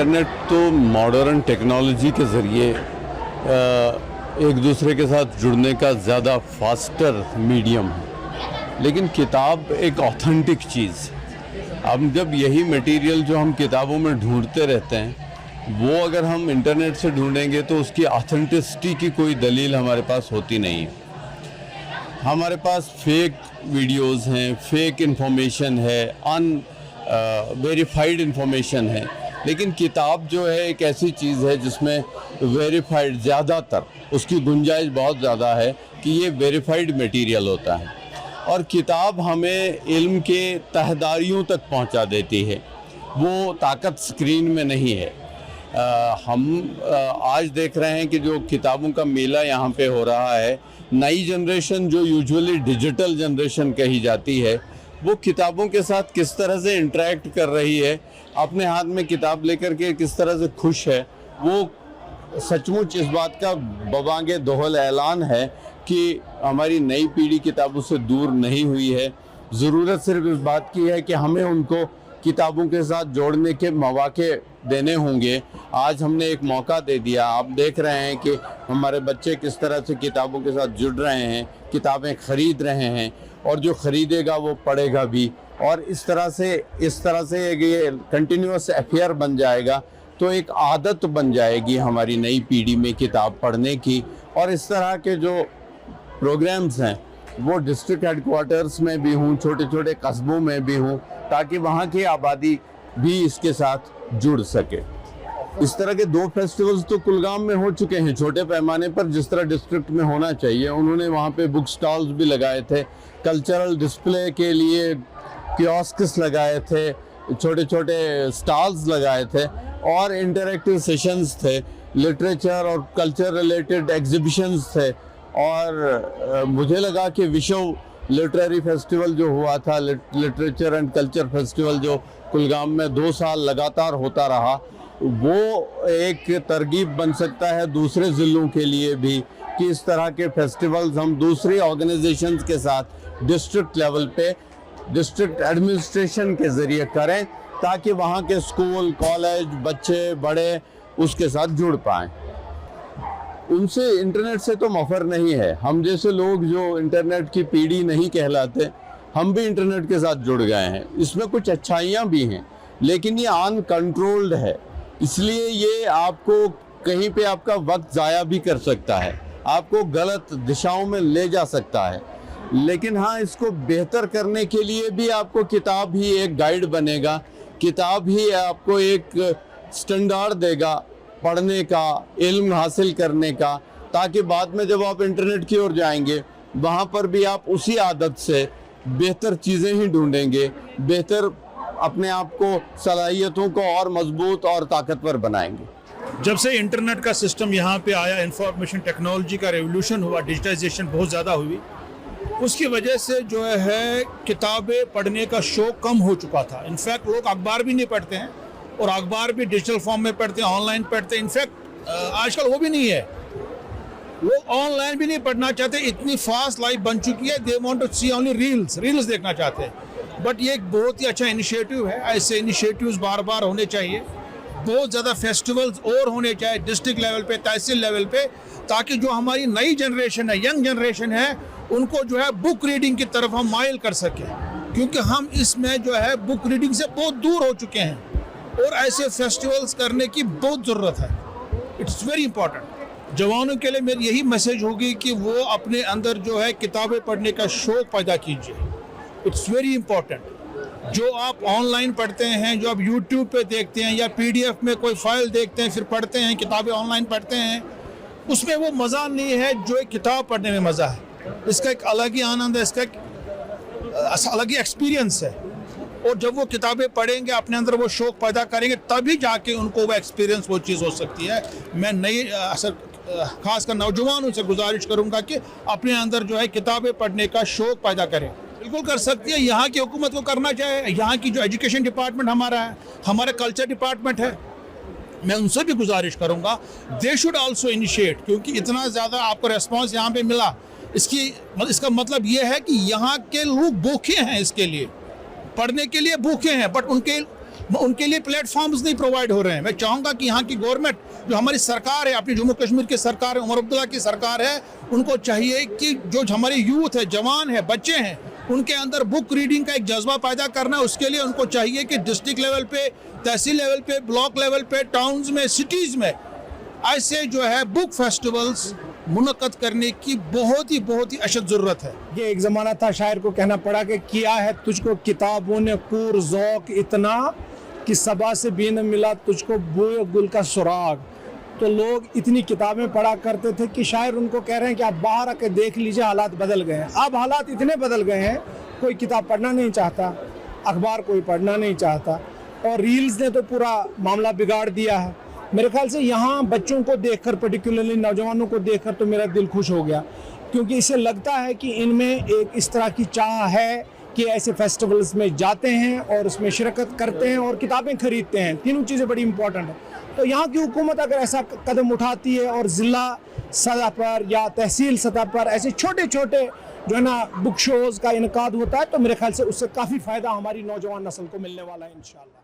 Internet तो modern technology के ज़रिए एक दूसरे के साथ जुड़ने का ज़्यादा फास्टर मीडियम है, लेकिन किताब एक ऑथेंटिक चीज़। अब जब यही मटेरियल जो हम किताबों में ढूंढते रहते हैं वो अगर हम इंटरनेट से ढूंढेंगे तो उसकी ऑथेंटिसिटी की कोई दलील हमारे पास होती नहीं है। हमारे पास फेक वीडियोस हैं, फेक इंफॉर्मेशन है, वेरीफाइड इंफॉर्मेशन है, लेकिन किताब जो है एक ऐसी चीज़ है जिसमें वेरीफाइड ज़्यादातर उसकी गुंजाइश बहुत ज़्यादा है कि ये वेरीफाइड मटेरियल होता है और किताब हमें इल्म के तहदारियों तक पहुंचा देती है। वो ताकत स्क्रीन में नहीं है। हम आज देख रहे हैं कि जो किताबों का मेला यहाँ पे हो रहा है, नई जनरेशन जो यूजुअली डिजिटल जनरेशन कही जाती है वो किताबों के साथ किस तरह से इंटरेक्ट कर रही है, अपने हाथ में किताब लेकर के किस तरह से खुश है, वो सचमुच इस बात का बबांगे दोहल ऐलान है कि हमारी नई पीढ़ी किताबों से दूर नहीं हुई है। ज़रूरत सिर्फ इस बात की है कि हमें उनको किताबों के साथ जोड़ने के मौके देने होंगे। आज हमने एक मौका दे दिया। आप देख रहे हैं कि हमारे बच्चे किस तरह से किताबों के साथ जुड़ रहे हैं, किताबें ख़रीद रहे हैं और जो ख़रीदेगा वो पढ़ेगा भी, और इस तरह से ये कंटिन्यूअस अफेयर बन जाएगा तो एक आदत बन जाएगी हमारी नई पीढ़ी में किताब पढ़ने की। और इस तरह के जो प्रोग्राम्स हैं वो डिस्ट्रिक्ट हेडक्वार्टर्स में भी हों, छोटे छोटे कस्बों में भी हों, ताकि वहाँ की आबादी भी इसके साथ जुड़ सके। इस तरह के 2 फेस्टिवल्स तो कुलगाम में हो चुके हैं छोटे पैमाने पर, जिस तरह डिस्ट्रिक्ट में होना चाहिए। उन्होंने वहाँ पे बुक स्टॉल्स भी लगाए थे, कल्चरल डिस्प्ले के लिए कियोस्क्स लगाए थे, छोटे छोटे स्टॉल्स लगाए थे और इंटरैक्टिव सेशंस थे, लिटरेचर और कल्चर रिलेटेड एग्जीबिशंस थे। और मुझे लगा कि विश्व लिटरेरी फेस्टिवल जो हुआ था, लिटरेचर एंड कल्चर फेस्टिवल जो कुलगाम में 2 साल लगातार होता रहा, वो एक तरगीब बन सकता है दूसरे ज़िलों के लिए भी कि इस तरह के फेस्टिवल्स हम दूसरी ऑर्गेनाइजेशंस के साथ डिस्ट्रिक्ट लेवल पे डिस्ट्रिक्ट एडमिनिस्ट्रेशन के ज़रिए करें, ताकि वहाँ के स्कूल, कॉलेज, बच्चे, बड़े उसके साथ जुड़ पाएँ। उनसे इंटरनेट से तो मफ़र नहीं है। हम जैसे लोग जो इंटरनेट की पीढ़ी नहीं कहलाते, हम भी इंटरनेट के साथ जुड़ गए हैं। इसमें कुछ अच्छाइयाँ भी हैं, लेकिन ये अनकंट्रोल्ड है, इसलिए ये आपको कहीं पे आपका वक्त ज़ाया भी कर सकता है, आपको गलत दिशाओं में ले जा सकता है। लेकिन हाँ, इसको बेहतर करने के लिए भी आपको किताब ही एक गाइड बनेगा, किताब ही आपको एक स्टैंडर्ड देगा पढ़ने का, इल्म हासिल करने का, ताकि बाद में जब आप इंटरनेट की ओर जाएंगे वहाँ पर भी आप उसी आदत से बेहतर चीज़ें ही ढूंढेंगे, बेहतर अपने आप को, सलाहियतों को और मजबूत और ताकतवर बनाएंगे। जब से इंटरनेट का सिस्टम यहाँ पे आया, इंफॉर्मेशन टेक्नोलॉजी का रेवोल्यूशन हुआ, डिजिटाइजेशन बहुत ज़्यादा हुई, उसकी वजह से जो है किताबें पढ़ने का शौक़ कम हो चुका था। इनफैक्ट लोग अखबार भी नहीं पढ़ते हैं और अखबार भी डिजिटल फॉर्म में पढ़ते हैं, ऑनलाइन पढ़ते हैं। इनफैक्ट आजकल वो भी नहीं है, लोग ऑनलाइन भी नहीं पढ़ना चाहते, इतनी फास्ट लाइफ बन चुकी है। They want to see only reels देखना चाहते हैं। बट ये एक बहुत ही अच्छा इनिशिएटिव है, ऐसे इनिशिएटिव्स बार बार होने चाहिए। बहुत ज़्यादा फेस्टिवल्स और होने चाहिए डिस्ट्रिक्ट लेवल पे, तहसील लेवल पे, ताकि जो हमारी नई जनरेशन है, यंग जनरेशन है, उनको जो है बुक रीडिंग की तरफ हम माइल कर सकें, क्योंकि हम इसमें जो है बुक रीडिंग से बहुत दूर हो चुके हैं और ऐसे फेस्टिवल्स करने की बहुत ज़रूरत है। It's very important. जवानों के लिए मेरी यही मैसेज होगी कि वो अपने अंदर जो है किताबें पढ़ने का शौक़ पैदा कीजिए। It's very important. जो आप ऑनलाइन पढ़ते हैं, जो आप यूट्यूब पे देखते हैं या PDF में कोई फाइल देखते हैं फिर पढ़ते हैं, किताबें ऑनलाइन पढ़ते हैं, उसमें वो मज़ा नहीं है जो एक किताब पढ़ने में मज़ा है। इसका एक अलग ही आनंद है, इसका एक अलग ही एक्सपीरियंस है। और जब वो किताबें पढ़ेंगे, अपने अंदर वो शौक़ पैदा करेंगे, तभी जाके उनको वो एक्सपीरियंस, वो चीज़ हो सकती है। मैं नई खासकर नौजवानों से गुजारिश करूँगा कि अपने अंदर जो है किताबें पढ़ने का शौक़ पैदा करें। बिल्कुल कर सकती है। यहाँ की हुकूमत को करना चाहिए। यहाँ की जो एजुकेशन डिपार्टमेंट हमारा है, हमारा कल्चर डिपार्टमेंट है, मैं उनसे भी गुजारिश करूँगा, दे शुड आल्सो इनिशिएट, क्योंकि इतना ज़्यादा आपको रेस्पॉन्स यहाँ पे मिला, इसका मतलब ये है कि यहाँ के लोग भूखे हैं, इसके लिए पढ़ने के लिए भूखे हैं, बट उनके लिए प्लेटफॉर्म्स नहीं प्रोवाइड हो रहे हैं। मैं चाहूँगा कि यहाँ की गवर्नमेंट, जो हमारी सरकार है, अपनी जम्मू कश्मीर की सरकार है, उमर अब्दुल्ला की सरकार है, उनको चाहिए कि जो हमारे यूथ है, जवान है, बच्चे हैं, उनके अंदर बुक रीडिंग का एक जज्बा पैदा करना है। उसके लिए उनको चाहिए कि डिस्ट्रिक्ट लेवल पे, तहसील लेवल पे, ब्लॉक लेवल पे, टाउन्स में, सिटीज़ में ऐसे जो है बुक फेस्टिवल्स मुनक्कद करने की बहुत ही अशद ज़रूरत है। ये एक ज़माना था शायर को कहना पड़ा कि किया है तुझको किताबों ने कूर ज़ौक़ इतना कि सबा से भी न मिला तुझको बूए गुल का सुराग। तो लोग इतनी किताबें पढ़ा करते थे कि शायर उनको कह रहे हैं कि आप बाहर आके देख लीजिए, हालात बदल गए हैं। अब हालात इतने बदल गए हैं, कोई किताब पढ़ना नहीं चाहता, अखबार कोई पढ़ना नहीं चाहता, और रील्स ने तो पूरा मामला बिगाड़ दिया है। मेरे ख्याल से यहाँ बच्चों को देखकर, पर्टिकुलरली नौजवानों को देखकर तो मेरा दिल खुश हो गया, क्योंकि इससे लगता है कि इनमें एक इस तरह की चाह है कि ऐसे फेस्टिवल्स में जाते हैं और उसमें शिरकत करते हैं और किताबें खरीदते हैं। तीनों चीज़ें बड़ी इंपॉर्टेंट हैं। तो यहाँ की हुकूमत अगर ऐसा कदम उठाती है और ज़िला सतह पर या तहसील सतह पर ऐसे छोटे छोटे जो है ना बुक शोज़ का इनकाद होता है, तो मेरे ख्याल से उससे काफ़ी फ़ायदा हमारी नौजवान नस्ल को मिलने वाला है इंशाअल्लाह।